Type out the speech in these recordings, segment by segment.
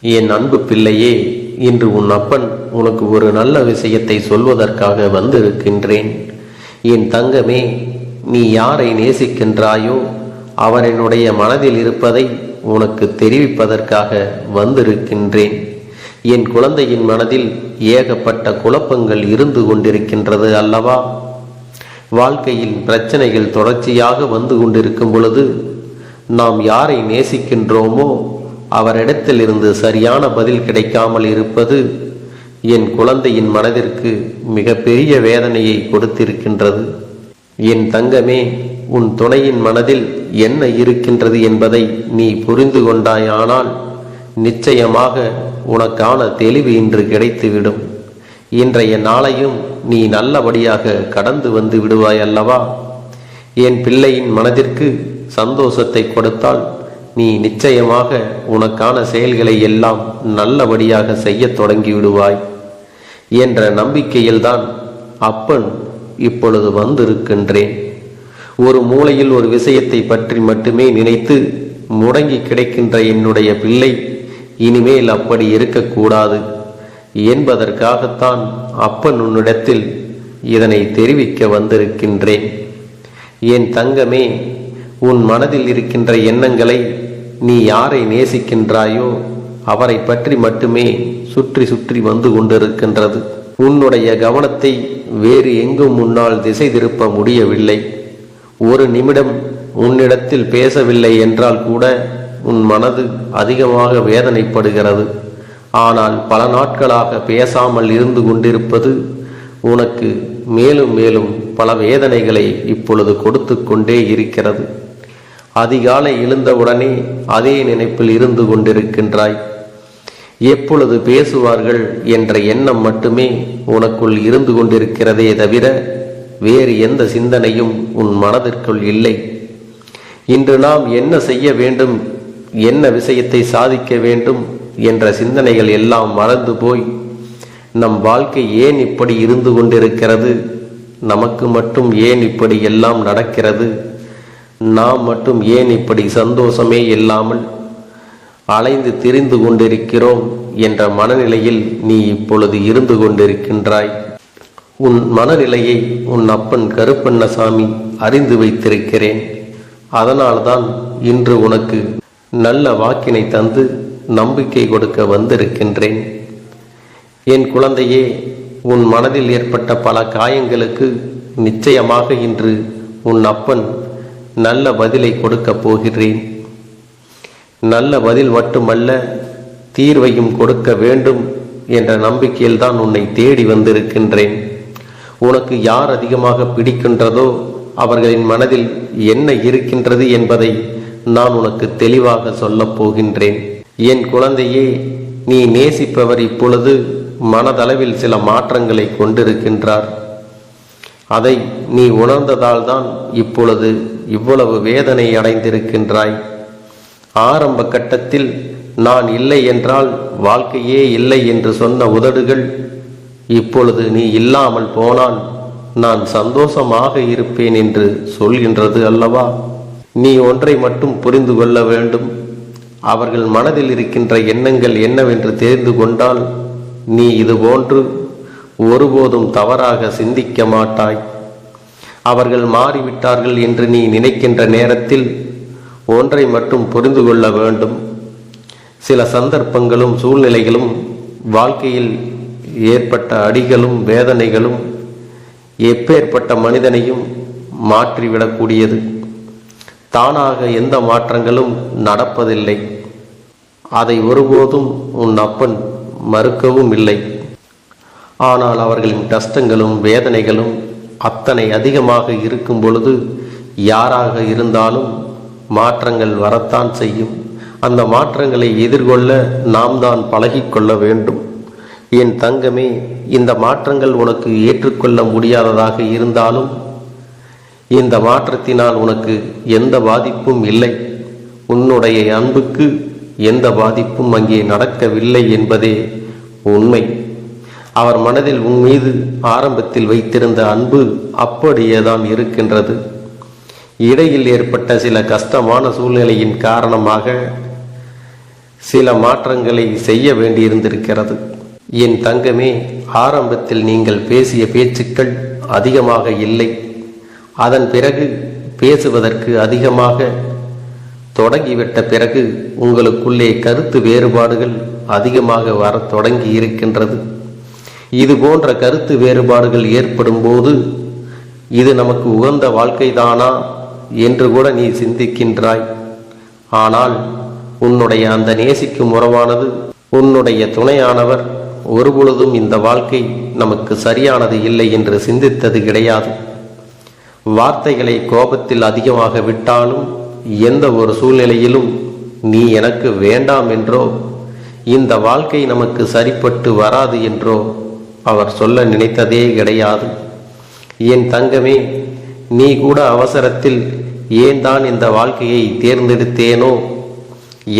என் அன்பு பிள்ளையே, இன்று உன் அப்பன் உனக்கு ஒரு நல்ல விஷயத்தை சொல்வதற்காக வந்திருக்கின்றேன். என் தங்கமே, நீ யாரை நேசிக்கின்றாயோ அவனுடைய மனதில் இருப்பதை உனக்கு தெரிவிப்பதற்காக வந்திருக்கின்றேன். என் குழந்தையின் மனதில் ஏகப்பட்ட குழப்பங்கள் இருந்து கொண்டிருக்கின்றது அல்லவா? வாழ்க்கையில் பிரச்சனைகள் தொடர்ச்சியாக வந்து கொண்டிருக்கும் பொழுது நாம் யாரை நேசிக்கின்றோமோ அவரிடத்திலிருந்து சரியான பதில் கிடைக்காமல் இருப்பது என் குழந்தையின் மனதிற்கு மிக பெரிய வேதனையை கொடுத்திருக்கின்றது. என் தங்கமே, உன் துணையின் மனதில் என்ன இருக்கின்றது என்பதை நீ புரிந்து கொண்டாயானால் நிச்சயமாக உனக்கான தெளிவு இன்று கிடைத்துவிடும். இன்றைய நாளையும் நீ நல்லபடியாக கடந்து வந்து விடுவாய் அல்லவா? என் பிள்ளையின் மனதிற்கு சந்தோஷத்தை கொடுத்தால் நீ நிச்சயமாக உனக்கான செயல்களை எல்லாம் நல்லபடியாக செய்ய தொடங்கி விடுவாய் என்ற நம்பிக்கையில்தான் அப்பன் இப்பொழுது வந்திருக்கின்றேன். ஒரு மூலையில் ஒரு விஷயத்தை பற்றி மட்டுமே நினைத்து முடங்கி கிடைக்கின்ற என்னுடைய பிள்ளை இனிமேல் அப்படி இருக்கக்கூடாது என்பதற்காகத்தான் அப்பன் உன்னிடத்தில் இதனை தெரிவிக்க வந்திருக்கின்றேன். என் தங்கமே, உன் மனதில் இருக்கின்ற எண்ணங்களை நீ யாரை நேசிக்கின்றாயோ அவரை பற்றி மட்டுமே சுற்றி சுற்றி வந்து கொண்டிருக்கின்றது. உன்னுடைய கவனத்தை வேறு எங்கும் முன்னால் திசை திருப்ப முடியவில்லை. ஒரு நிமிடம் உன்னிடத்தில் பேசவில்லை என்றால் கூட உன் மனது அதிகமாக வேதனைப்படுகிறது. ஆனால் பல நாட்களாக பேசாமல் இருந்து கொண்டிருப்பது உனக்கு மேலும் மேலும் பல வேதனைகளை இப்பொழுது கொடுத்து கொண்டே இருக்கிறது. அதிகாலை எழுந்தவுடனே அதே நினைப்பில் இருந்து கொண்டிருக்கின்றாய். எப்பொழுது பேசுவார்கள் என்ற எண்ணம் மட்டுமே உனக்குள் இருந்து கொண்டிருக்கிறதே தவிர வேறு எந்த சிந்தனையும் உன் மனதிற்குள் இல்லை. இன்று நாம் என்ன செய்ய வேண்டும், என்ன விஷயத்தை சாதிக்க வேண்டும் என்ற சிந்தனைகள் எல்லாம் மறந்து போய் நம் வாழ்க்கை ஏன் இப்படி இருந்து கொண்டிருக்கிறது, நமக்கு மட்டும் ஏன் இப்படி எல்லாம் நடக்கிறது, நாம் மட்டும் ஏன் இப்படி சந்தோஷமே இல்லாமல் அலைந்து திரிந்து கொண்டிருக்கிறோம் என்ற மனநிலையில் நீ இப்பொழுது இருந்து கொண்டிருக்கின்றாய். உன் மனநிலையை உன் அப்பன் கருப்பண்ணசாமி அறிந்து வைத்திருக்கிறேன். அதனால்தான் இன்று உனக்கு நல்ல வாக்கினை தந்து நம்பிக்கை கொடுக்க வந்திருக்கின்றேன். என் குழந்தையே, உன் மனதில் ஏற்பட்ட பல காயங்களுக்கு நிச்சயமாக இன்று உன் அப்பன் நல்ல பதிலை கொடுக்கப் போகிறேன். நல்ல பதில் மட்டுமல்ல, தீர்வையும் கொடுக்க வேண்டும் என்ற நம்பிக்கையில்தான் உன்னை தேடி வந்திருக்கின்றேன். உனக்கு யார் அதிகமாக பிடிக்கின்றதோ அவர்களின் மனதில் என்ன இருக்கின்றது என்பதை நான் உனக்கு தெளிவாக சொல்லப் போகின்றேன். என் குழந்தையே, நீ நேசிப்பவர் இப்பொழுது மனதளவில் சில மாற்றங்களை கொண்டிருக்கின்றார். அதை நீ உணர்ந்ததால் தான் இப்பொழுது இவ்வளவு வேதனை அடைந்திருக்கின்றாய். ஆரம்ப கட்டத்தில் நான் இல்லை என்றால் வாழ்க்கையே இல்லை என்று சொன்ன உதடுகள் இப்பொழுது நீ இல்லாமல் போனால் நான் சந்தோஷமாக இருப்பேன் என்று சொல்கின்றது அல்லவா? நீ ஒன்றை மட்டும் புரிந்து கொள்ள வேண்டும். அவர்கள் மனதில் இருக்கின்ற எண்ணங்கள் என்னவென்று தெரிந்து கொண்டால் நீ இதுபோன்று ஒருபோதும் தவறாக சிந்திக்க மாட்டாய். அவர்கள் மாறிவிட்டார்கள் என்று நீ நினைக்கின்ற நேரத்தில் ஒன்றை மட்டும் புரிந்து கொள்ள வேண்டும். சில சந்தர்ப்பங்களும் சூழ்நிலைகளும் வாழ்க்கையில் ஏற்பட்ட அடிகளும் வேதனைகளும் எப்பேற்பட்ட மனிதனையும் மாற்றிவிடக்கூடியது. தானாக எந்த மாற்றங்களும் நடப்பதில்லை. அதை ஒருபோதும் உன் அப்பன் மறுக்கவும் இல்லை. ஆனால் அவர்களின் கஷ்டங்களும் வேதனைகளும் அத்தனை அதிகமாக இருக்கும் பொழுது யாராக இருந்தாலும் மாற்றங்கள் வரத்தான் செய்யும். அந்த மாற்றங்களை எதிர்கொள்ள நாம் தான் பழகிக்கொள்ள வேண்டும். என் தங்கமே, இந்த மாற்றங்கள் உனக்கு ஏற்றுக்கொள்ள முடியாததாக இருந்தாலும் இந்த மாற்றத்தினால் உனக்கு எந்த பாதிப்பும் இல்லை. உன்னுடைய அன்புக்கு எந்த பாதிப்பும் அங்கே நடக்கவில்லை என்பதே உண்மை. அவர் மனதில் உன் மீது ஆரம்பத்தில் வைத்திருந்த அன்பு அப்படியேதான் இருக்கின்றது. இடையில் ஏற்பட்ட சில கஷ்டமான சூழ்நிலையின் காரணமாக சில மாற்றங்களை செய்ய வேண்டியிருந்திருக்கிறது. என் தங்கமே, ஆரம்பத்தில் நீங்கள் பேசிய பேச்சுக்கள் அதிகமாக இல்லை. அதன் பிறகு பேசுவதற்கு அதிகமாக தொடங்கிவிட்ட பிறகு உங்களுக்குள்ளே கருத்து வேறுபாடுகள் அதிகமாக வரத் தொடங்கி இருக்கின்றது. இது போன்ற கருத்து வேறுபாடுகள் ஏற்படும் போது இது நமக்கு உகந்த வாழ்க்கைதானா என்று கூட நீ சிந்திக்கின்றாய். ஆனால் உன்னுடைய அந்த நேசிக்கும் உறவானது, உன்னுடைய துணையானவர் ஒருபொழுதும் இந்த வாழ்க்கை நமக்கு சரியானது இல்லை என்று சிந்தித்தது கிடையாது. வார்த்தைகளை கோபத்தில் அதிகமாக விட்டாலும் எந்த ஒரு சூழ்நிலையிலும் நீ எனக்கு வேண்டாம் என்றோ இந்த வாழ்க்கை நமக்கு சரிப்பட்டு வராது என்றோ அவர் சொல்ல நினைத்ததே கிடையாது. என் தங்கமே, நீ கூட அவசரத்தில் ஏன் தான் இந்த வாழ்க்கையை தேர்ந்தெடுத்தேனோ,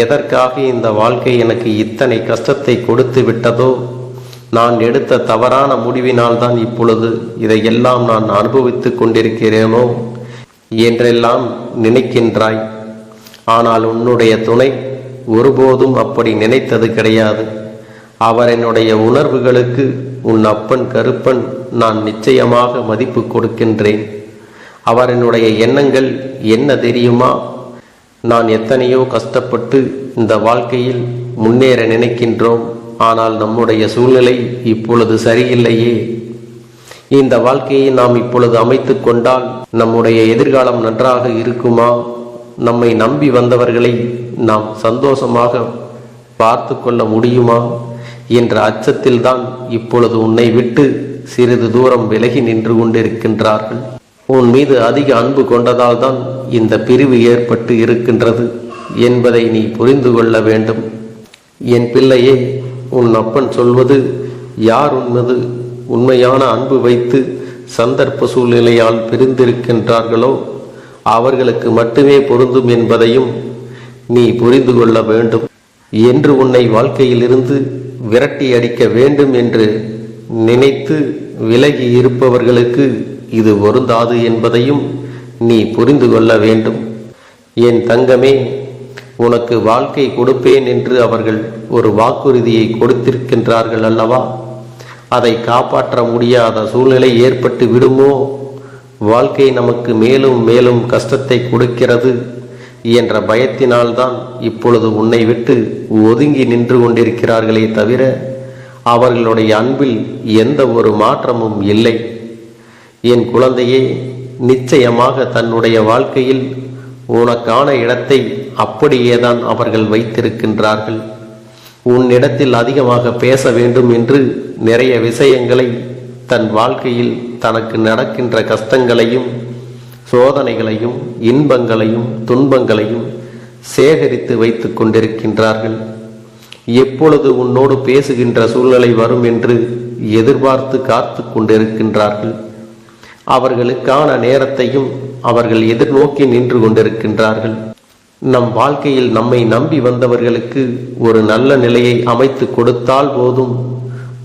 எதற்காக இந்த வாழ்க்கை எனக்கு இத்தனை கஷ்டத்தை கொடுத்து விட்டதோ, நான் எடுத்த தவறான முடிவினால் தான் இப்பொழுது இதையெல்லாம் நான் அனுபவித்துக் கொண்டிருக்கிறேனோ என்றெல்லாம் நினைக்கின்றாய். ஆனால் உன்னுடைய துணை ஒருபோதும் அப்படி நினைத்தது கிடையாது. அவர் என்னுடைய உணர்வுகளுக்கு உன் அப்பன் கருப்பன் நான் நிச்சயமாக மதிப்பு கொடுக்கின்றேன். அவர் என்னுடைய எண்ணங்கள் என்ன தெரியுமா? நான் எத்தனையோ கஷ்டப்பட்டு இந்த வாழ்க்கையில் முன்னேற நினைக்கின்றோம். ஆனால் நம்முடைய சூழ்நிலை இப்பொழுது சரியில்லையே. இந்த வாழ்க்கையை நாம் இப்பொழுது அமைத்து கொண்டால் நம்முடைய எதிர்காலம் நன்றாக இருக்குமா? நம்மை நம்பி வந்தவர்களை நாம் சந்தோஷமாக பார்த்து கொள்ள முடியுமா என்ற அச்சத்தில் தான் இப்பொழுது உன்னை விட்டு சிறிது தூரம் விலகி நின்று கொண்டிருக்கின்றார்கள். உன் மீது அதிக அன்பு கொண்டதால் தான் இந்த பிரிவு ஏற்பட்டு இருக்கின்றது என்பதை நீ புரிந்து கொள்ள வேண்டும். என் பிள்ளையே, உன் அப்பன் சொல்வது யார் உன்மீது உண்மையான அன்பு வைத்து சந்தர்ப்ப சூழ்நிலையால் பிரிந்திருக்கின்றார்களோ அவர்களுக்கு மட்டுமே பொருந்தும் என்பதையும் நீ புரிந்து கொள்ள வேண்டும். என்று உன்னை வாழ்க்கையிலிருந்து விரட்டி அடிக்க வேண்டும் என்று நினைத்து விலகி இருப்பவர்களுக்கு இது பொருந்தாது என்பதையும் நீ புரிந்து கொள்ள வேண்டும். என் தங்கமே, உனக்கு வாழ்க்கை கொடுப்பேன் என்று அவர்கள் ஒரு வாக்குறுதியை கொடுத்திருக்கின்றார்கள் அல்லவா? அதை காப்பாற்ற முடியாத சூழ்நிலை ஏற்பட்டு விடுமோ, வாழ்க்கை நமக்கு மேலும் மேலும் கஷ்டத்தை கொடுக்கிறது என்ற பயத்தினால்தான் இப்பொழுது உன்னை விட்டு ஒதுங்கி நின்று கொண்டிருக்கிறார்களே தவிர அவர்களுடைய அன்பில் எந்த ஒரு மாற்றமும் இல்லை. என் குழந்தையே, நிச்சயமாக தன்னுடைய வாழ்க்கையில் உனக்கான இடத்தை அப்படியேதான் அவர்கள் வைத்திருக்கின்றார்கள். உன்னிடத்தில் அதிகமாக பேச வேண்டும் என்று நிறைய விஷயங்களை தன் வாழ்க்கையில் தனக்கு நடக்கின்ற கஷ்டங்களையும் சோதனைகளையும் இன்பங்களையும் துன்பங்களையும் சேகரித்து வைத்து கொண்டிருக்கின்றார்கள். எப்பொழுது உன்னோடு பேசுகின்ற சூழ்நிலை வரும் என்று எதிர்பார்த்து காத்து கொண்டிருக்கின்றார்கள். அவர்களுக்கான நேரத்தையும் அவர்கள் எதிர்நோக்கி நின்று கொண்டிருக்கின்றார்கள். நம் வாழ்க்கையில் நம்மை நம்பி வந்தவர்களுக்கு ஒரு நல்ல நிலையை அமைத்து கொடுத்தால் போதும்,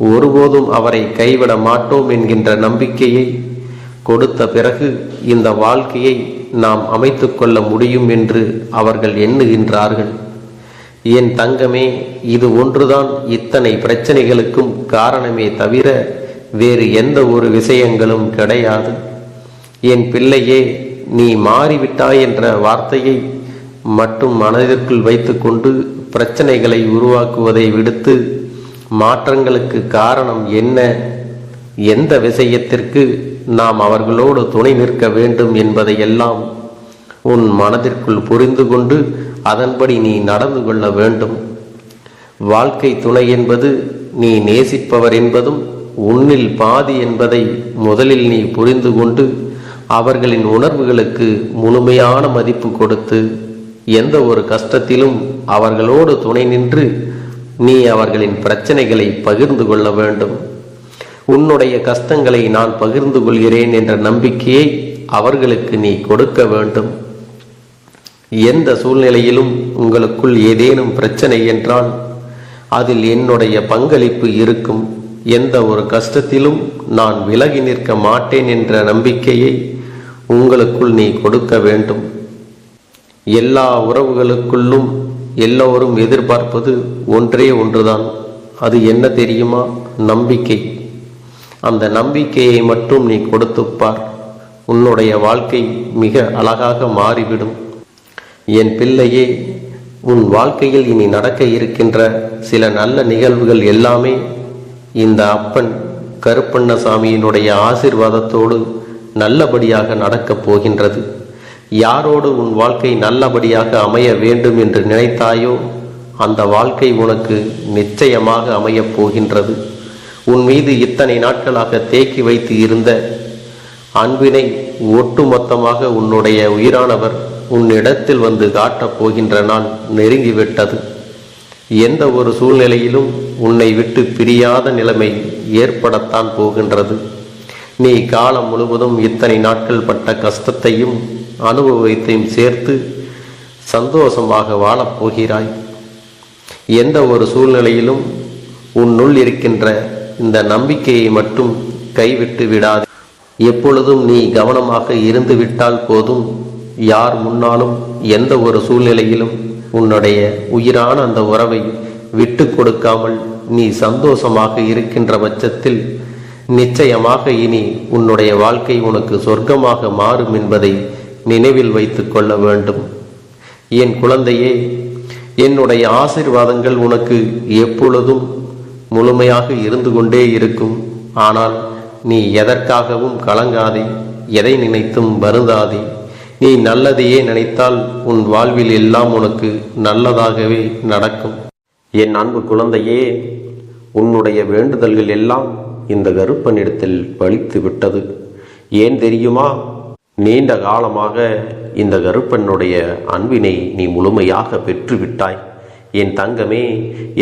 ஒருபோதும் அவரை கைவிட மாட்டோம் என்கின்ற நம்பிக்கையை கொடுத்த பிறகு இந்த வாழ்க்கையை நாம் அமைத்து கொள்ள முடியும் என்று அவர்கள் எண்ணுகின்றார்கள். என் தங்கமே, இது ஒன்றுதான் இத்தனை பிரச்சனைகளுக்கும் காரணமே தவிர வேறு எந்த ஒரு விஷயங்களும் கிடையாது. என் பிள்ளையே, நீ மாறிவிட்டாய் என்ற வார்த்தையை மட்டும் மனதிற்குள் வைத்துக்கொண்டு பிரச்சனைகளை உருவாக்குவதை விடுத்து மாற்றங்களுக்கு காரணம் என்ன, எந்த விஷயத்திற்கு நாம் அவர்களோடு துணை நிற்க வேண்டும் என்பதையெல்லாம் உன் மனதிற்குள் புரிந்து கொண்டு அதன்படி நீ நடந்து கொள்ள வேண்டும். வாழ்க்கை துணை என்பது நீ நேசிப்பவர் என்பதும் உன்னில் பாதி என்பதை முதலில் நீ புரிந்து கொண்டு அவர்களின் உணர்வுகளுக்கு முழுமையான மதிப்பு கொடுத்து எந்த ஒரு கஷ்டத்திலும் அவர்களோடு துணை நின்று நீ அவர்களின் பிரச்சனைகளை பகிர்ந்து கொள்ள வேண்டும். உன்னுடைய கஷ்டங்களை நான் பகிர்ந்து கொள்கிறேன் என்ற நம்பிக்கையை அவர்களுக்கு நீ கொடுக்க வேண்டும். எந்த சூழ்நிலையிலும் உங்களுக்குள் ஏதேனும் பிரச்சனை என்றால் அதில் என்னுடைய பங்களிப்பு இருக்கும். எந்த ஒரு கஷ்டத்திலும் நான் விலகி நிற்க மாட்டேன் என்ற நம்பிக்கையை உங்களுக்குள் நீ கொடுக்க வேண்டும். எல்லா உறவுகளுக்குள்ளும் எல்லோரும் எதிர்பார்ப்பது ஒன்றே ஒன்றுதான். அது என்ன தெரியுமா? நம்பிக்கை. அந்த நம்பிக்கையை மட்டும் நீ கொடுத்துப்பார். உன்னுடைய வாழ்க்கை மிக அழகாக மாறிவிடும். என் பிள்ளையே, உன் வாழ்க்கையில் இனி நடக்க இருக்கின்ற சில நல்ல நிகழ்வுகள் எல்லாமே இந்த அப்பன் கருப்பண்ணசாமியினுடைய ஆசீர்வாதத்தோடு நல்லபடியாக நடக்கப் போகின்றது. யாரோடு உன் வாழ்க்கை நல்லபடியாக அமைய வேண்டும் என்று நினைத்தாயோ அந்த வாழ்க்கை உனக்கு நிச்சயமாக அமையப் போகின்றது. உன் மீது இத்தனை நாட்களாக தேக்கி வைத்து இருந்த அன்பினை ஒட்டுமொத்தமாக உன்னுடைய உயிரானவர் உன்னிடத்தில் வந்து காட்டப் போகின்ற நாள் நெருங்கிவிட்டது. எந்த ஒரு சூழ்நிலையிலும் உன்னை விட்டு பிரியாத நிலைமை ஏற்படத்தான் போகின்றது. நீ காலம் முழுவதும் இத்தனை நாட்கள் பட்ட கஷ்டத்தையும் அனுபவத்தையும் சேர்த்து சந்தோஷமாக வாழப்போகிறாய். எந்த ஒரு சூழ்நிலையிலும் உன்னுள் இருக்கின்ற இந்த நம்பிக்கையை மட்டும் கைவிட்டு விடாது. எப்பொழுதும் நீ கவனமாக இருந்து விட்டால் போதும். யார் முன்னாலும் எந்த ஒரு சூழ்நிலையிலும் உன்னுடைய உயிரான அந்த உறவை விட்டு கொடுக்காமல் நீ சந்தோஷமாக இருக்கின்ற பட்சத்தில் நிச்சயமாக இனி உன்னுடைய வாழ்க்கை உனக்கு சொர்க்கமாக மாறும் என்பதை நினைவில் வைத்து கொள்ள வேண்டும். என் குழந்தையே, என்னுடைய ஆசீர்வாதங்கள் உனக்கு எப்பொழுதும் முழுமையாக இருந்து கொண்டே இருக்கும். ஆனால் நீ எதற்காகவும் கலங்காதே, எதை நினைத்தும் வருந்தாதே. நீ நல்லதையே நினைத்தால் உன் வாழ்வில் எல்லாம் உனக்கு நல்லதாகவே நடக்கும். என் அன்பு குழந்தையே, உன்னுடைய வேண்டுதல்கள் எல்லாம் இந்த கருப்பனிடத்தில் பலித்து விட்டது. ஏன் தெரியுமா? நீண்ட காலமாக இந்த கருப்பனுடைய அன்பினை நீ முழுமையாக பெற்றுவிட்டாய். என் தங்கமே,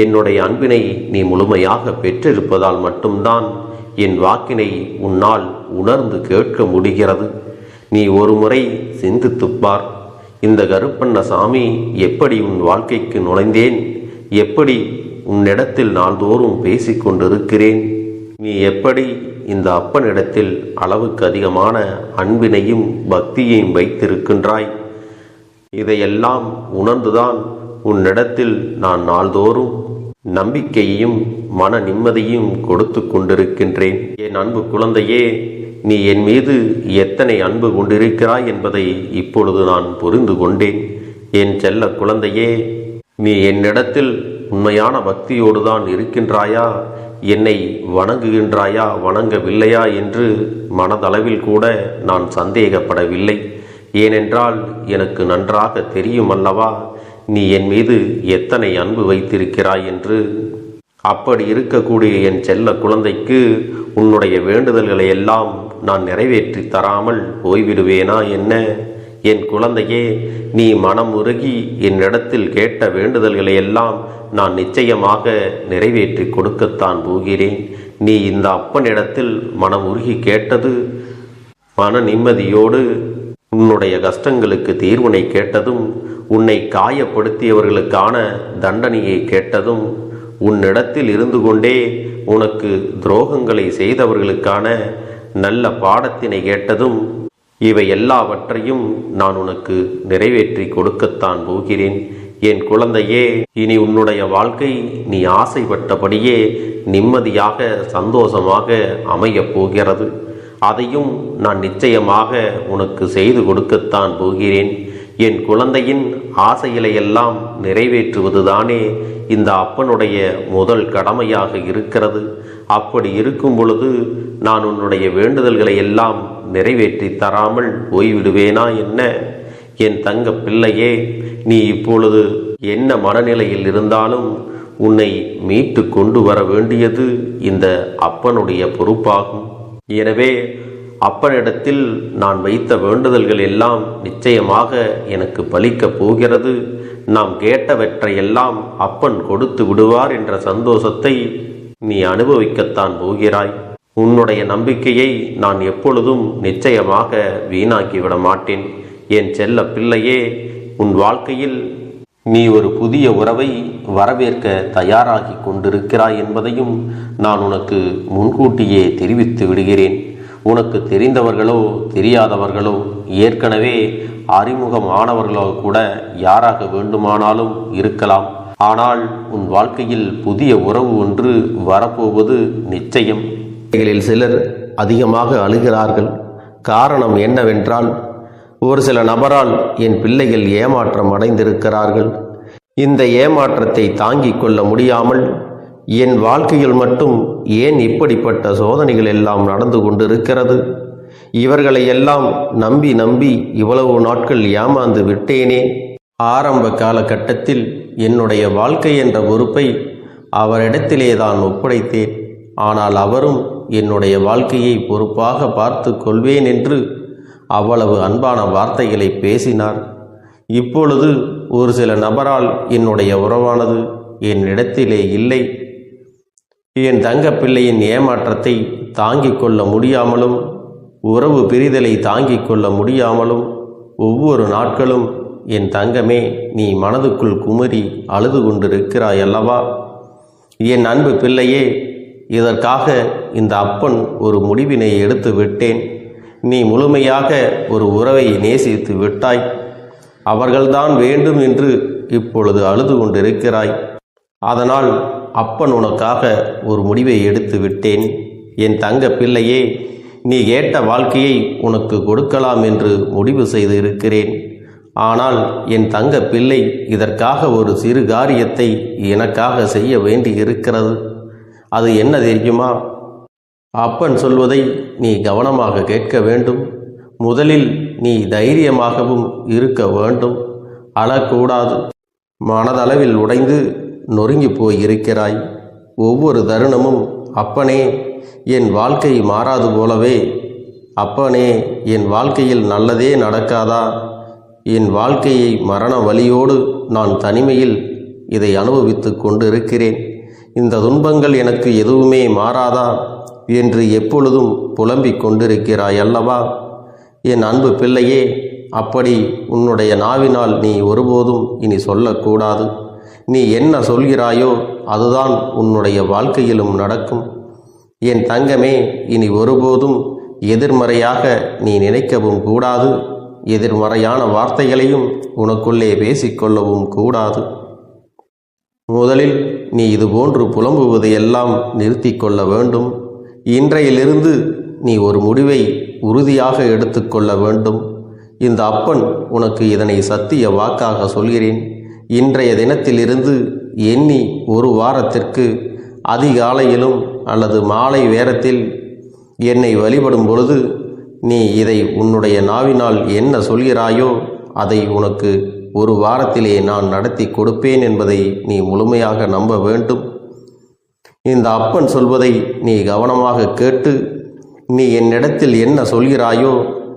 என்னுடைய அன்பினை நீ முழுமையாக பெற்றிருப்பதால் மட்டும்தான் என் வாக்கினை உன்னால் உணர்ந்து கேட்க முடிகிறது. நீ ஒரு முறை சிந்தித்துப்பார். இந்த கருப்பண்ணசாமி எப்படி உன் வாழ்க்கைக்கு நுழைந்தேன், எப்படி உன்னிடத்தில் நாள்தோறும் பேசிக்கொண்டிருக்கிறேன், நீ எப்படி இந்த அப்பனிடத்தில் அளவுக்கு அதிகமான அன்பினையும் பக்தியையும் வைத்திருக்கின்றாய். இதையெல்லாம் உணர்ந்துதான் உன்னிடத்தில் நான் நாள்தோறும் நம்பிக்கையையும் மன நிம்மதியும் கொடுத்து கொண்டிருக்கின்றேன். என் அன்பு குழந்தையே, நீ என் மீது எத்தனை அன்பு கொண்டிருக்கிறாய் என்பதை இப்பொழுது நான் புரிந்து கொண்டேன். என் செல்ல குழந்தையே, நீ என்னிடத்தில் உண்மையான பக்தியோடு தான் இருக்கின்றாயா, என்னை வணங்குகின்றாயா வணங்கவில்லையா என்று மனதளவில் கூட நான் சந்தேகப்படவில்லை. ஏனென்றால் எனக்கு நன்றாக தெரியும் அல்லவா நீ என் மீது எத்தனை அன்பு வைத்திருக்கிறாய் என்று. அப்படி இருக்கக்கூடிய என் செல்ல குழந்தைக்கு உன்னுடைய வேண்டுதல்களை எல்லாம் நான் நிறைவேற்றி தராமல் போய்விடுவேனா என்ன? என் குழந்தையே, நீ மனம் உருகி என்னிடத்தில் கேட்ட வேண்டுதல்களை எல்லாம் நான் நிச்சயமாக நிறைவேற்றி கொடுக்கத்தான் போகிறேன். நீ இந்த அப்பனிடத்தில் மனம் உருகி கேட்டது, மன நிம்மதியோடு உன்னுடைய கஷ்டங்களுக்கு தீர்வினை கேட்டதும், உன்னை காயப்படுத்தியவர்களுக்கான தண்டனையை கேட்டதும், உன்னிடத்தில் இருந்து கொண்டே உனக்கு துரோகங்களை செய்தவர்களுக்கான நல்ல பாடத்தினை கேட்டதும், இவை எல்லாவற்றையும் நான் உனக்கு நிறைவேற்றி கொடுக்கத்தான் போகிறேன். என் குழந்தையே, இனி உன்னுடைய வாழ்க்கை நீ ஆசைப்பட்டபடியே நிம்மதியாக சந்தோஷமாக அமையப் போகிறது. அதையும் நான் நிச்சயமாக உனக்கு செய்து கொடுக்கத்தான் போகிறேன். என் குழந்தையின் ஆசைகளை எல்லாம் நிறைவேற்றுவதுதானே இந்த அப்பனுடைய முதல் கடமையாக இருக்கிறது. அப்படி இருக்கும் பொழுது நான் உன்னுடைய வேண்டுதல்களை எல்லாம் நிறைவேற்றி தராமல் போய்விடுவேனா என்ன? என் தங்க பிள்ளையே, நீ இப்பொழுது என்ன மனநிலையில் இருந்தாலும் உன்னை மீட்டு கொண்டு வர வேண்டியது இந்த அப்பனுடைய பொறுப்பாகும். எனவே அப்பனிடத்தில் நான் வைத்த வேண்டுதல்கள் எல்லாம் நிச்சயமாக எனக்கு பலிக்கப் போகிறது. நாம் கேட்டவற்றையெல்லாம் அப்பன் கொடுத்து விடுவார் என்ற சந்தோஷத்தை நீ அனுபவிக்கத்தான் போகிறாய். உன்னுடைய நம்பிக்கையை நான் எப்பொழுதும் நிச்சயமாக வீணாக்கிவிட மாட்டேன். என் செல்ல பிள்ளையே, உன் வாழ்க்கையில் நீ ஒரு புதிய உறவை வரவேற்க தயாராகி கொண்டிருக்கிறாய் என்பதையும் நான் உனக்கு முன்கூட்டியே தெரிவித்து விடுகிறேன். உனக்கு தெரிந்தவர்களோ தெரியாதவர்களோ ஏற்கனவே அறிமுகம் ஆனவர்களாக கூட யாராக வேண்டுமானாலும் இருக்கலாம். ஆனால் உன் வாழ்க்கையில் புதிய உறவு ஒன்று வரப்போவது நிச்சயம். சிலர் அதிகமாக அழுகிறார்கள். காரணம் என்னவென்றால், ஒரு சில நபரால் என் பிள்ளைகள் ஏமாற்றம் அடைந்திருக்கிறார்கள். இந்த ஏமாற்றத்தை தாங்கிக் கொள்ள முடியாமல் என் வாழ்க்கையில் மட்டும் ஏன் இப்படிப்பட்ட சோதனைகள் எல்லாம் நடந்து கொண்டிருக்கிறது? இவர்களை எல்லாம் நம்பி நம்பி இவ்வளவு நாட்கள் ஏமாந்து விட்டேனே. ஆரம்ப காலகட்டத்தில் என்னுடைய வாழ்க்கை என்ற பொறுப்பை அவரிடத்திலே தான் ஒப்படைத்தேன். ஆனால் அவரும் என்னுடைய வாழ்க்கையை பொறுப்பாக பார்த்து கொள்வேன் என்று அவ்வளவு அன்பான வார்த்தைகளை பேசினார். இப்பொழுது ஒரு சில நபரால் என்னுடைய உறவானது என்னிடத்திலே இல்லை. என் தங்க பிள்ளையின் ஏமாற்றத்தை தாங்கிக் கொள்ள முடியாமலும் உறவு பிரிதலை தாங்கிக் கொள்ள முடியாமலும் ஒவ்வொரு நாட்களும் என் தங்கமே நீ மனதுக்குள் குமரி அழுது கொண்டிருக்கிறாய் அல்லவா? என் அன்பு பிள்ளையே, இதற்காக இந்த அப்பன் ஒரு முடிவினை எடுத்து விட்டேன். நீ முழுமையாக ஒரு உறவை நேசித்து விட்டாய். அவர்கள்தான் வேண்டும் என்று இப்பொழுது அழுது கொண்டிருக்கிறாய். அதனால் அப்பன் உனக்காக ஒரு முடிவை எடுத்து விட்டேன். என் தங்க பிள்ளையே, நீ கேட்ட வாழ்க்கையை உனக்கு கொடுக்கலாம் என்று முடிவு செய்து இருக்கிறேன். ஆனால் என் தங்க பிள்ளை, இதற்காக ஒரு சிறு காரியத்தை எனக்காக செய்ய வேண்டி இருக்கிறது. அது என்ன தெரியுமா? அப்பன் சொல்வதை நீ கவனமாக கேட்க வேண்டும். முதலில் நீ தைரியமாகவும் இருக்க வேண்டும். அழக்கூடாது. மனதளவில் உடைந்து நொறுங்கி போய் இருக்கிறாய். ஒவ்வொரு தருணமும் அப்பனே என் வாழ்க்கை மாறாது போலவே, அப்பனே என் வாழ்க்கையில் நல்லதே நடக்காதா, என் வாழ்க்கையை மரண வலியோடு நான் தனிமையில் இதை அனுபவித்து கொண்டிருக்கிறேன், இந்த துன்பங்கள் எனக்கு எதுவுமே மாறாதா என்று எப்பொழுதும் புலம்பிக் கொண்டிருக்கிறாய் அல்லவா? என் அன்பு பிள்ளையே, அப்படி உன்னுடைய நாவினால் நீ ஒருபோதும் இனி சொல்லக்கூடாது. நீ என்ன சொல்கிறாயோ அதுதான் உன்னுடைய வாழ்க்கையிலும் நடக்கும். என் தங்கமே, இனி ஒருபோதும் எதிர்மறையாக நீ நினைக்கவும் கூடாது. எதிர்மறையான வார்த்தைகளையும் உனக்குள்ளே பேசிக்கொள்ளவும் கூடாது. முதலில் நீ இதுபோன்று புலம்புவதையெல்லாம் நிறுத்தி கொள்ள வேண்டும். இன்றையிலிருந்து நீ ஒரு முடிவை உறுதியாக எடுத்துக்கொள்ள வேண்டும். இந்த அப்பன் உனக்கு இதனை சத்திய வாக்காக சொல்கிறேன். இன்றைய தினத்திலிருந்து எண்ணி ஒரு வாரத்திற்கு அதிகாலையிலும் அல்லது மாலை நேரத்தில் என்னை வழிபடும் பொழுது நீ இதை உன்னுடைய நாவினால் என்ன சொல்கிறாயோ அதை உனக்கு ஒரு வாரத்திலே நான் நடத்தி கொடுப்பேன் என்பதை நீ முழுமையாக நம்ப வேண்டும். இந்த அப்பன் சொல்வதை நீ கவனமாக கேட்டு நீ என்னிடத்தில் என்ன சொல்கிறாயோ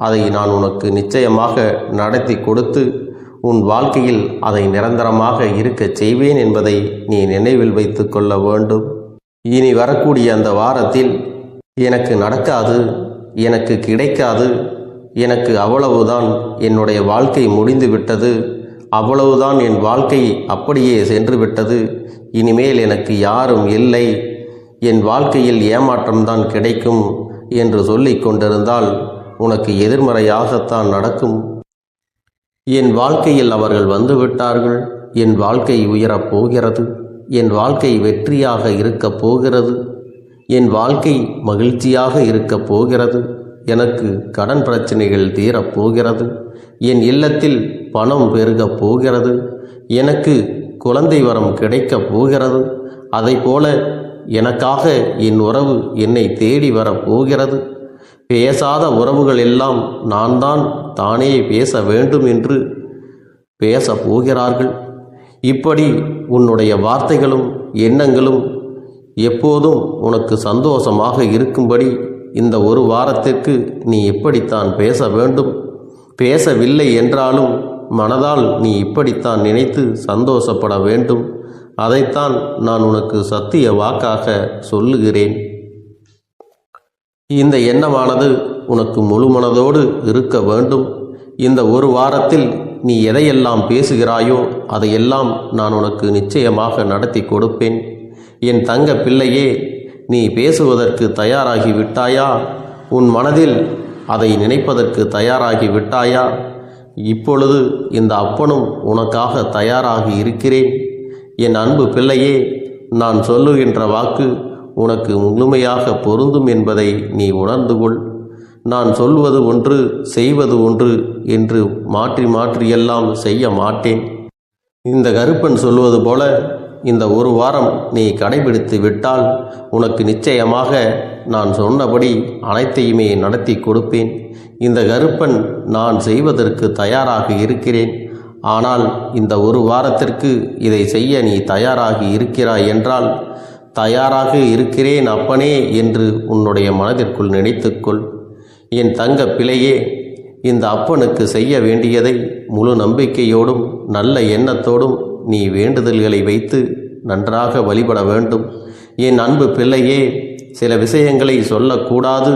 அதை நான் உனக்கு நிச்சயமாக நடத்தி கொடுத்து உன் வாழ்க்கையில் அதை நிரந்தரமாக இருக்கச் செய்வேன் என்பதை நீ நினைவில் வைத்து கொள்ள வேண்டும். இனி வரக்கூடிய அந்த வாரத்தில் எனக்கு நடக்காது, எனக்கு கிடைக்காது, எனக்கு அவ்வளவுதான், என்னுடைய வாழ்க்கை முடிந்து விட்டது, அவ்வளவுதான், என் வாழ்க்கை அப்படியே சென்று விட்டது, இனிமேல் எனக்கு யாரும் இல்லை, என் வாழ்க்கையில் ஏமாற்றம்தான் கிடைக்கும் என்று சொல்லிக் கொண்டிருந்தால் உனக்கு எதிர்மறையாகத்தான் நடக்கும். என் வாழ்க்கையில் அவர்கள் வந்துவிட்டார்கள், என் வாழ்க்கை உயரப் போகிறது, என் வாழ்க்கை வெற்றியாக இருக்கப் போகிறது, என் வாழ்க்கை மகிழ்ச்சியாக இருக்கப் போகிறது, எனக்கு கடன் பிரச்சனைகள் தீரப் போகிறது, என் இல்லத்தில் பணம் பெருகப் போகிறது, எனக்கு குழந்தை வரம் கிடைக்கப் போகிறது, அதைப்போல எனக்காக என் உறவு என்னை தேடி வரப்போகிறது, பேசாத உறவுகள் எல்லாம் நான் தான் தானே பேச வேண்டும் என்று பேச போகிறார்கள். இப்படி உன்னுடைய வார்த்தைகளும் எண்ணங்களும் எப்போதும் உனக்கு சந்தோஷமாக இருக்கும்படி இந்த ஒரு வாரத்திற்கு நீ இப்படித்தான் பேச வேண்டும். பேசவில்லை என்றாலும் மனதால் நீ இப்படித்தான் நினைத்து சந்தோஷப்பட வேண்டும். அதைத்தான் நான் உனக்கு சத்திய வாக்காக சொல்லுகிறேன். இந்த எண்ணமானது உனக்கு முழு மனதோடு இருக்க வேண்டும். இந்த ஒரு வாரத்தில் நீ எதையெல்லாம் பேசுகிறாயோ அதையெல்லாம் நான் உனக்கு நிச்சயமாக நடத்தி கொடுப்பேன். என் தங்க பிள்ளையே, நீ பேசுவதற்கு தயாராகி விட்டாயா? உன் மனதில் அதை நினைப்பதற்கு தயாராகி விட்டாயா? இப்பொழுது இந்த அப்பனும் உனக்காக தயாராகி இருக்கிறேன். என் அன்பு பிள்ளையே, நான் சொல்லுகின்ற வாக்கு உனக்கு முழுமையாக பொருந்தும் என்பதை நீ உணர்ந்து கொள். நான் சொல்வது ஒன்று செய்வது ஒன்று என்று மாற்றி மாற்றியெல்லாம் செய்ய மாட்டேன். இந்த கருப்பன் சொல்வது போல இந்த ஒரு வாரம் நீ கடைபிடித்து விட்டால் உனக்கு நிச்சயமாக நான் சொன்னபடி அனைத்தையுமே நடத்தி கொடுப்பேன். இந்த கருப்பன் நான் செய்வதற்கு தயாராக இருக்கிறேன். ஆனால் இந்த ஒரு வாரத்திற்கு இதை செய்ய நீ தயாராகி இருக்கிறாய் என்றால், தயாராக இருக்கிறேன் அப்பனே என்று உன்னுடைய மனதிற்குள் நினைத்துக்கொள். என் தங்க பிள்ளையே, இந்த அப்பனுக்கு செய்ய வேண்டியதை முழு நம்பிக்கையோடும் நல்ல எண்ணத்தோடும் நீ வேண்டுதல்களை வைத்து நன்றாக வழிபட வேண்டும். என் அன்பு பிள்ளையே, சில விஷயங்களை சொல்லக்கூடாது,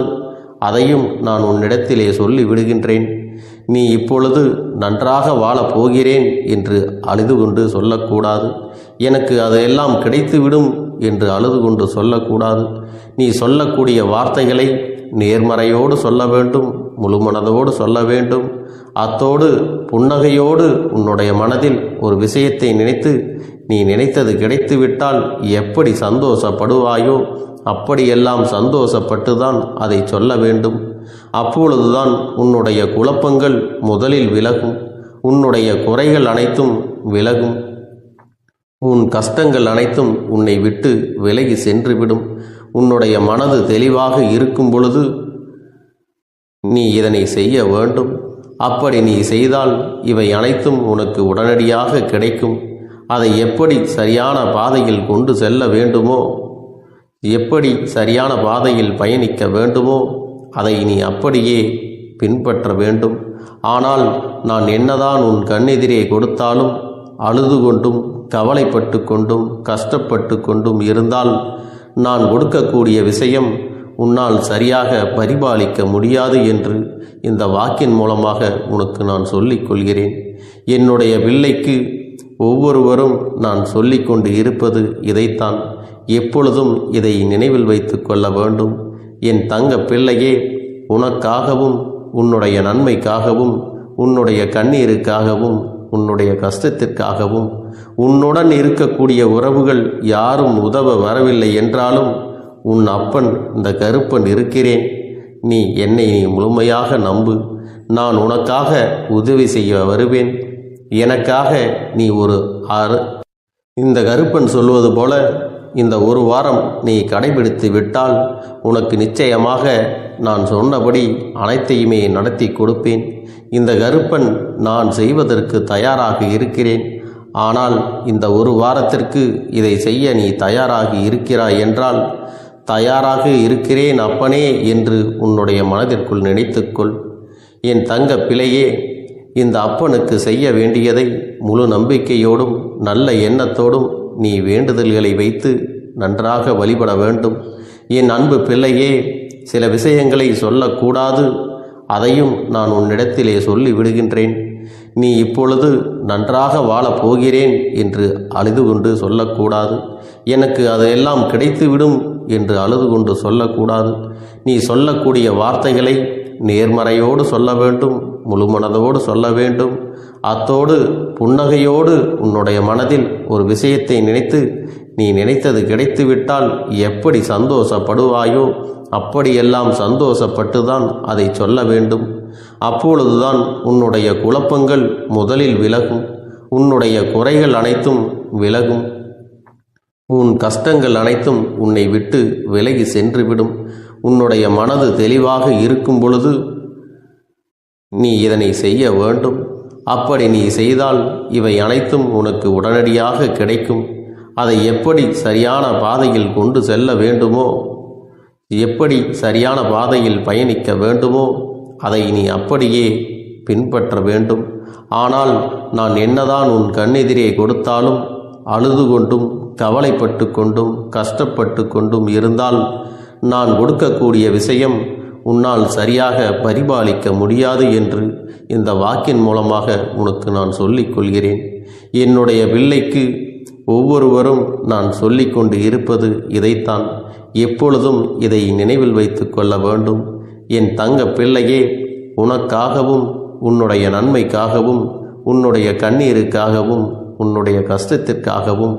அதையும் நான் உன்னிடத்திலே சொல்லி விடுகின்றேன். நீ இப்பொழுது நன்றாக வாழப் போகிறேன் என்று அழுது கொண்டு சொல்லக்கூடாது. எனக்கு அதையெல்லாம் கிடைத்துவிடும் என்று அழுது கொண்டு சொல்லக்கூடாது. நீ சொல்லக்கூடிய வார்த்தைகளை நேர்மறையோடு சொல்ல வேண்டும், முழுமனதோடு சொல்ல வேண்டும். அத்தோடு புன்னகையோடு உன்னுடைய மனதில் ஒரு விஷயத்தை நினைத்து நீ நினைத்தது கிடைத்துவிட்டால் எப்படி சந்தோஷப்படுவாயோ அப்படியெல்லாம் சந்தோஷப்பட்டுதான் அதை சொல்ல வேண்டும். அப்பொழுதுதான் உன்னுடைய குழப்பங்கள் முதலில் விலகும், உன்னுடைய குறைகள் அனைத்தும் விலகும், உன் கஷ்டங்கள் அனைத்தும் உன்னை விட்டு விலகி சென்றுவிடும். உன்னுடைய மனது தெளிவாக இருக்கும் பொழுது நீ இதனை செய்ய வேண்டும். அப்படி நீ செய்தால் இவை அனைத்தும் உனக்கு உடனடியாக கிடைக்கும். அதை எப்படி சரியான பாதையில் கொண்டு செல்ல வேண்டுமோ, எப்படி சரியான பாதையில் பயணிக்க வேண்டுமோ அதை நீ அப்படியே பின்பற்ற வேண்டும். ஆனால் நான் என்னதான் உன் கண்ணெதிரே கொடுத்தாலும் அழுது கொண்டும் கவலைப்பட்டு கொண்டும் கஷ்டப்பட்டு கொண்டும் இருந்தால் நான் கொடுக்கக்கூடிய விஷயம் உன்னால் சரியாக பரிபாலிக்க முடியாது என்று இந்த வாக்கின் மூலமாக உனக்கு நான் சொல்லிக் கொள்கிறேன். என்னுடைய பிள்ளைக்கு ஒவ்வொருவரும் நான் சொல்லிக்கொண்டு இருப்பது இதைத்தான். எப்பொழுதும் இதை நினைவில் வைத்து கொள்ள வேண்டும். என் தங்க பிள்ளையே, உனக்காகவும் உன்னுடைய நன்மைக்காகவும் உன்னுடைய கண்ணீருக்காகவும் உன்னுடைய கஷ்டத்திற்காகவும் உன்னுடன் இருக்கக்கூடிய உறவுகள் யாரும் உதவ வரவில்லை என்றாலும் உன் அப்பன் இந்த கருப்பன் இருக்கிறேன். நீ என்னை முழுமையாக நம்பு. நான் உனக்காக உதவி செய்ய வருவேன். எனக்காக நீ இந்த கருப்பன் சொல்வது போல இந்த ஒரு வாரம் நீ கடைபிடித்து விட்டால் உனக்கு நிச்சயமாக நான் சொன்னபடி அனைத்தையுமே நடத்தி கொடுப்பேன். இந்த கருப்பன் நான் செய்வதற்கு தயாராக இருக்கிறேன். ஆனால் இந்த ஒரு வாரத்திற்கு இதை செய்ய நீ தயாராகி இருக்கிறாய் என்றால், தயாராக இருக்கிறேன் அப்பனே என்று உன்னுடைய மனதிற்குள் நினைத்துக்கொள். என் தங்க பிள்ளையே, இந்த அப்பனுக்கு செய்ய வேண்டியதை முழு நம்பிக்கையோடும் நல்ல எண்ணத்தோடும் நீ வேண்டுதல்களை வைத்து நன்றாக வழிபட வேண்டும். என் அன்பு பிள்ளையே, சில விஷயங்களை சொல்லக்கூடாது, அதையும் நான் உன்னிடத்திலே சொல்லி விடுகின்றேன். நீ இப்பொழுது நன்றாக வாழப் போகிறேன் என்று அழுது கொண்டு சொல்லக்கூடாது. எனக்கு அதையெல்லாம் கிடைத்துவிடும் என்று அழுது கொண்டு சொல்லக்கூடாது. நீ சொல்லக்கூடிய வார்த்தைகளை நேர்மறையோடு சொல்ல வேண்டும், முழுமனதோடு சொல்ல வேண்டும். அத்தோடு புன்னகையோடு உன்னுடைய மனதில் ஒரு விஷயத்தை நினைத்து நீ நினைத்தது கிடைத்துவிட்டால் எப்படி சந்தோஷப்படுவாயோ அப்படியெல்லாம் சந்தோஷப்பட்டுதான் அதை சொல்ல வேண்டும். அப்பொழுதுதான் உன்னுடைய குழப்பங்கள் முதலில் விலகும், உன்னுடைய குறைகள் அனைத்தும் விலகும், உன் கஷ்டங்கள் அனைத்தும் உன்னை விட்டு விலகி சென்றுவிடும். உன்னுடைய மனது தெளிவாக இருக்கும் பொழுது நீ இதனை செய்ய வேண்டும். அப்படி நீ செய்தால் இவை அனைத்தும் உனக்கு உடனடியாக கிடைக்கும். அதை எப்படி சரியான பாதையில் கொண்டு செல்ல வேண்டுமோ, எப்படி சரியான பாதையில் பயணிக்க வேண்டுமோ அதை நீ அப்படியே பின்பற்ற வேண்டும். ஆனால் நான் என்னதான் உன் கண்ணெதிரே கொடுத்தாலும் அழுது கொண்டும் கவலைப்பட்டு கொண்டும் கஷ்டப்பட்டு கொண்டும் இருந்தால் நான் கொடுக்கக்கூடிய விஷயம் உன்னால் சரியாக பரிபாலிக்க முடியாது என்று இந்த வாக்கின் மூலமாக உனக்கு நான் சொல்லிக் கொள்கிறேன். என்னுடைய பிள்ளைக்கு ஒவ்வொருவரும் நான் சொல்லிக்கொண்டு இருப்பது இதைத்தான். எப்பொழுதும் இதை நினைவில் வைத்து கொள்ள வேண்டும். என் தங்க பிள்ளையே, உனக்காகவும் உன்னுடைய நன்மைக்காகவும் உன்னுடைய கண்ணீருக்காகவும் உன்னுடைய கஷ்டத்திற்காகவும்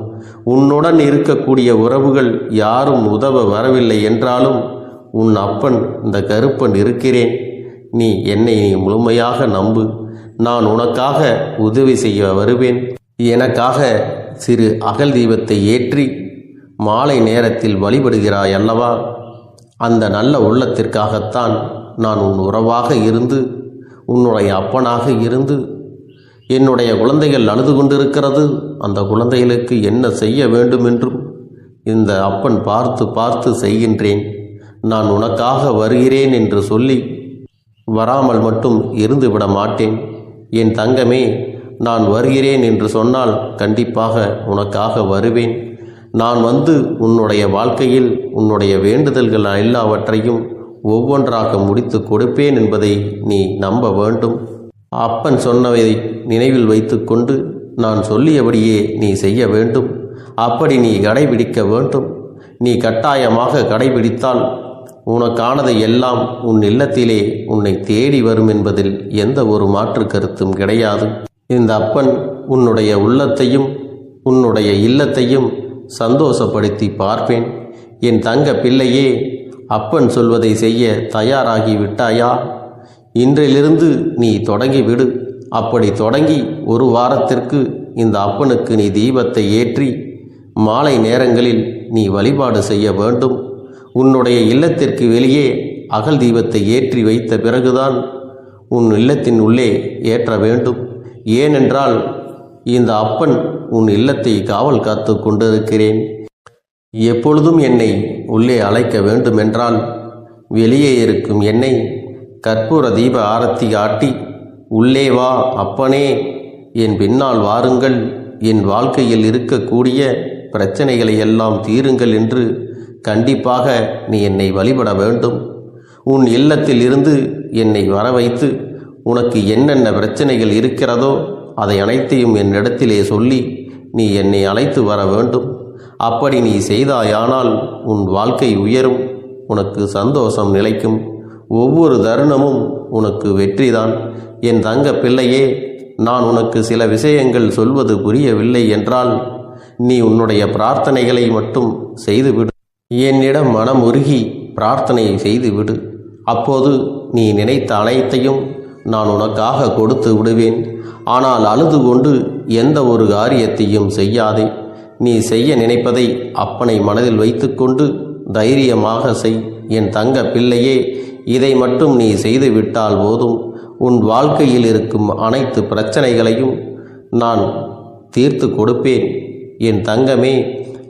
உன்னுடன் இருக்கக்கூடிய உறவுகள் யாரும் உதவ வரவில்லை என்றாலும் உன் அப்பன் இந்த கருப்பன் இருக்கிறேன். நீ என்னை முழுமையாக நம்பு. நான் உனக்காக உதவி செய்ய வருவேன். எனக்காக சிறு அகல் தீபத்தை ஏற்றி மாலை நேரத்தில் வழிபடுகிறாய் அல்லவா? அந்த நல்ல உள்ளத்திற்காகத்தான் நான் உன் உறவாக இருந்து உன்னுடைய அப்பனாக இருந்து என்னுடைய குழந்தைகள் அழுது கொண்டிருக்கிறது, அந்த குழந்தைகளுக்கு என்ன செய்ய வேண்டும் என்றும் இந்த அப்பன் பார்த்து பார்த்து செய்கின்றேன். நான் உனக்காக வருகிறேன் என்று சொல்லி வராமல் மட்டும் இருந்து விட மாட்டேன். என் தங்கமே, நான் வருகிறேன் என்று சொன்னால் கண்டிப்பாக உனக்காக வருவேன். நான் வந்து உன்னுடைய வாழ்க்கையில் உன்னுடைய வேண்டுதல்கள் எல்லாவற்றையும் ஒவ்வொன்றாக முடித்து கொடுப்பேன் என்பதை நீ நம்ப வேண்டும். அப்பன் சொன்னதை நினைவில் வைத்துக்கொண்டு நான் சொல்லியபடியே நீ செய்ய வேண்டும். அப்படி நீ கடைபிடிக்க வேண்டும். நீ கட்டாயமாக கடைபிடித்தால் உனக்கானதை எல்லாம் உன் இல்லத்திலே உன்னை தேடி வரும் என்பதில் எந்த ஒரு மாற்று கருத்தும் கிடையாது. இந்த அப்பன் உன்னுடைய உள்ளத்தையும் உன்னுடைய இல்லத்தையும் சந்தோஷப்படுத்தி பார்ப்பேன். என் தங்க பிள்ளையே, அப்பன் சொல்வதை செய்ய தயாராகி விட்டாயா? இன்றிலிருந்து நீ தொடங்கிவிடு. அப்படி தொடங்கி ஒரு வாரத்திற்கு இந்த அப்பனுக்கு நீ தீபத்தை ஏற்றி மாலை நேரங்களில் நீ வழிபாடு செய்ய வேண்டும். உன்னுடைய இல்லத்திற்கு வெளியே அகல் தீபத்தை ஏற்றி வைத்த பிறகுதான் உன் இல்லத்தின் உள்ளே ஏற்ற வேண்டும். ஏனென்றால் இந்த அப்பன் உன் இல்லத்தை காவல் காத்து கொண்டிருக்கிறேன். எப்பொழுதும் என்னை உள்ளே அழைக்க வேண்டுமென்றால் வெளியே இருக்கும் என்னை கற்பூர தீப ஆரத்தி காட்டி உள்ளே வா அப்பனே, என் பின்னால் வாருங்கள், என் வாழ்க்கையில் இருக்கக்கூடிய பிரச்சனைகளை எல்லாம் தீருங்கள் என்று கண்டிப்பாக நீ என்னை வழிபட வேண்டும். உன் இல்லத்தில் இருந்து என்னை வர வைத்து உனக்கு என்னென்ன பிரச்சனைகள் இருக்கிறதோ அதை அனைத்தையும் என்னிடத்திலே சொல்லி நீ என்னை அழைத்து வர வேண்டும். அப்படி நீ செய்தாயானால் உன் வாழ்க்கை உயரும், உனக்கு சந்தோஷம் நிலைக்கும், ஒவ்வொரு தருணமும் உனக்கு வெற்றிதான். என் தங்க பிள்ளையே, நான் உனக்கு சில விஷயங்கள் சொல்வது புரியவில்லை என்றால் நீ உன்னுடைய பிரார்த்தனைகளை மட்டும் செய்துவிடு. என்னிடம் மனமுருகி பிரார்த்தனை செய்துவிடு. அப்போது நீ நினைத்த அனைத்தையும் நான் உனக்காக கொடுத்து விடுவேன். ஆனால் அழுது கொண்டு எந்த ஒரு காரியத்தையும் செய்யாதே. நீ செய்ய நினைப்பதை அப்பனை மனதில் வைத்துக்கொண்டு தைரியமாக செய். என் தங்க பிள்ளையே, இதை மட்டும் நீ செய்துவிட்டால் போதும். உன் வாழ்க்கையில் இருக்கும் அனைத்து பிரச்சனைகளையும் நான் தீர்த்து கொடுப்பேன் என் தங்கமே.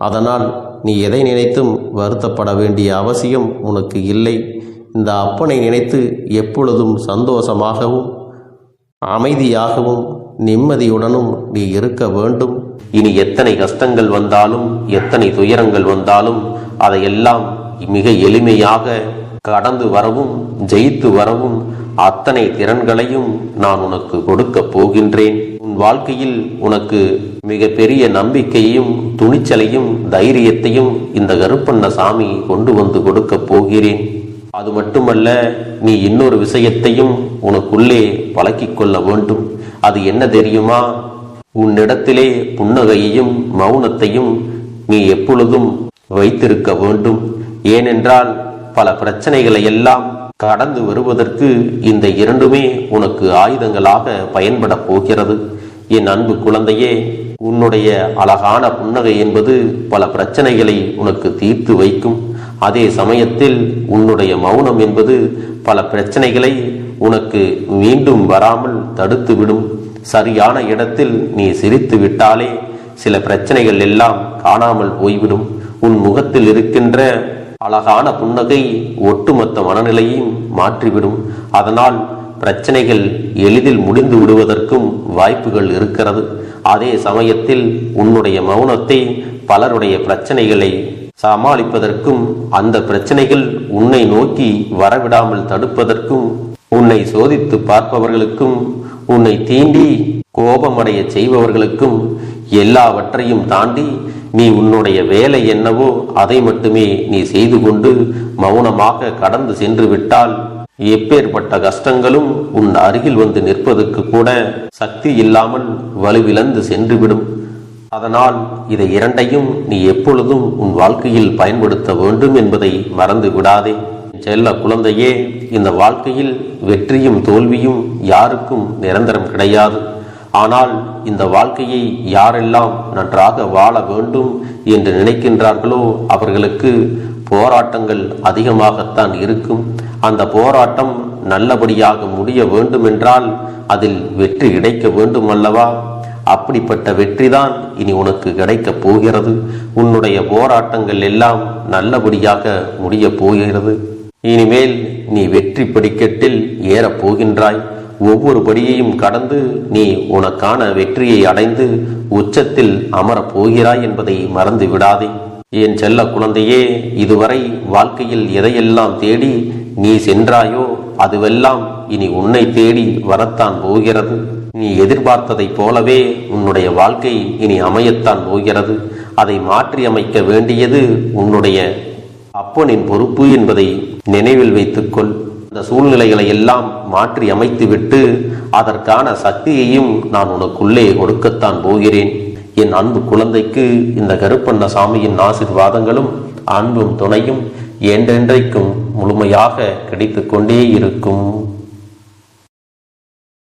அதனால் நீ எதை நினைத்தும் வருத்தப்பட வேண்டிய அவசியம் உனக்கு இல்லை. இந்த அப்பனை நினைத்து எப்பொழுதும் சந்தோஷமாகவும் அமைதியாகவும் நிம்மதியுடனும் நீ இருக்க வேண்டும். இனி எத்தனை கஷ்டங்கள் வந்தாலும் எத்தனை துயரங்கள் வந்தாலும் அதையெல்லாம் மிக எளிமையாக கடந்து வரவும் ஜெயித்து வரவும் அத்தனை திறன்களையும் நான் உனக்கு கொடுக்க போகின்றேன். உன் வாழ்க்கையில் உனக்கு மிக பெரிய நம்பிக்கையையும் துணிச்சலையும் தைரியத்தையும் இந்த கருப்பண்ண சாமி கொண்டு வந்து கொடுக்க போகிறேன். அது மட்டுமல்ல, நீ இன்னொரு விஷயத்தையும் உனக்குள்ளே பழக்கிக் கொள்ள வேண்டும். அது என்ன தெரியுமா? உன்னிடத்திலே புன்னகையையும் மௌனத்தையும் நீ எப்பொழுதும் வைத்திருக்க வேண்டும். ஏனென்றால் பல பிரச்சனைகளை எல்லாம் கடந்து வருவதற்கு இந்த இரண்டுமே உனக்கு ஆயுதங்களாக பயன்பட போகிறது. என் அன்பு குழந்தையே, உன்னுடைய அழகான புன்னகை என்பது பல பிரச்சனைகளை உனக்கு தீர்த்து வைக்கும். அதே சமயத்தில் உன்னுடைய மௌனம் என்பது பல பிரச்சனைகளை உனக்கு மீண்டும் வராமல் தடுத்துவிடும். சரியான இடத்தில் நீ சிரித்து விட்டாலே சில பிரச்சனைகள் எல்லாம் காணாமல் போய்விடும். உன் முகத்தில் இருக்கின்ற அழகான புன்னகை ஒட்டுமொத்த மனநிலையும் மாற்றிவிடும். அதனால் பிரச்சனைகள் எளிதில் முடிந்து விடுவதற்கும் வாய்ப்புகள் இருக்கிறது. அதே சமயத்தில் உன்னுடைய மௌனத்தை பலருடைய பிரச்சனைகளை சமாளிப்பதற்கும் அந்த பிரச்சனைகள் உன்னை நோக்கி வரவிடாமல் தடுப்பதற்கும் உன்னை சோதித்து பார்ப்பவர்களுக்கும் உன்னை தீண்டி கோபமடைய செய்பவர்களுக்கும் எல்லாவற்றையும் தாண்டி நீ உன்னுடைய வேலை என்னவோ அதை மட்டுமே நீ செய்து கொண்டு மௌனமாக கடந்து சென்று விட்டால் எப்பேற்பட்ட கஷ்டங்களும் உன் அருகில் வந்து நிற்பதற்கு கூட சக்தி இல்லாமல் வலுவிழந்து சென்றுவிடும். அதனால் இதை இரண்டையும் நீ எப்பொழுதும் உன் வாழ்க்கையில் பயன்படுத்த வேண்டும் என்பதை மறந்து விடாதே. செல்ல குழந்தையே, இந்த வாழ்க்கையில் வெற்றியும் தோல்வியும் யாருக்கும் நிரந்தரம் கிடையாது. ஆனால் இந்த வாழ்க்கையை யாரெல்லாம் நன்றாக வாழ வேண்டும் என்று நினைக்கின்றார்களோ அவர்களுக்கு போராட்டங்கள் அதிகமாகத்தான் இருக்கும். அந்த போராட்டம் நல்லபடியாக முடிய வேண்டுமென்றால் அதில் வெற்றி கிடைக்க வேண்டும் அல்லவா? அப்படிப்பட்ட வெற்றிதான் இனி உனக்கு கிடைக்கப் போகிறது. உன்னுடைய போராட்டங்கள் எல்லாம் நல்லபடியாக முடிய போகிறது. இனிமேல் நீ வெற்றி படிக்கட்டில் ஏறப் போகின்றாய். ஒவ்வொரு படியையும் கடந்து நீ உனக்கான வெற்றியை அடைந்து உச்சத்தில் அமரப் போகிறாய் என்பதை மறந்து விடாதே. என் செல்ல குழந்தையே, இதுவரை வாழ்க்கையில் எதையெல்லாம் தேடி நீ சென்றாயோ அதுவெல்லாம் இனி உன்னை தேடி வரத்தான் போகிறது. நீ எதிர்பார்த்ததைப் போலவே உன்னுடைய வாழ்க்கை இனி அமையத்தான் போகிறது. அதை மாற்றி அமைக்க வேண்டியது உன்னுடைய அப்பனின் பொறுப்பு என்பதை நினைவில் வைத்துக்கொள். அந்த சூழ்நிலைகளை எல்லாம் மாற்றி அமைத்துவிட்டு அதற்கான சக்தியையும் நான் உனக்குள்ளே கொடுக்கத்தான் போகிறேன். என் அன்பு குழந்தைக்கு இந்த கருப்பண்ணசாமியின் ஆசீர்வாதங்களும் அன்பும் துணையும் என்றென்றைக்கும் முழுமையாக கிடைத்து கொண்டே இருக்கும்.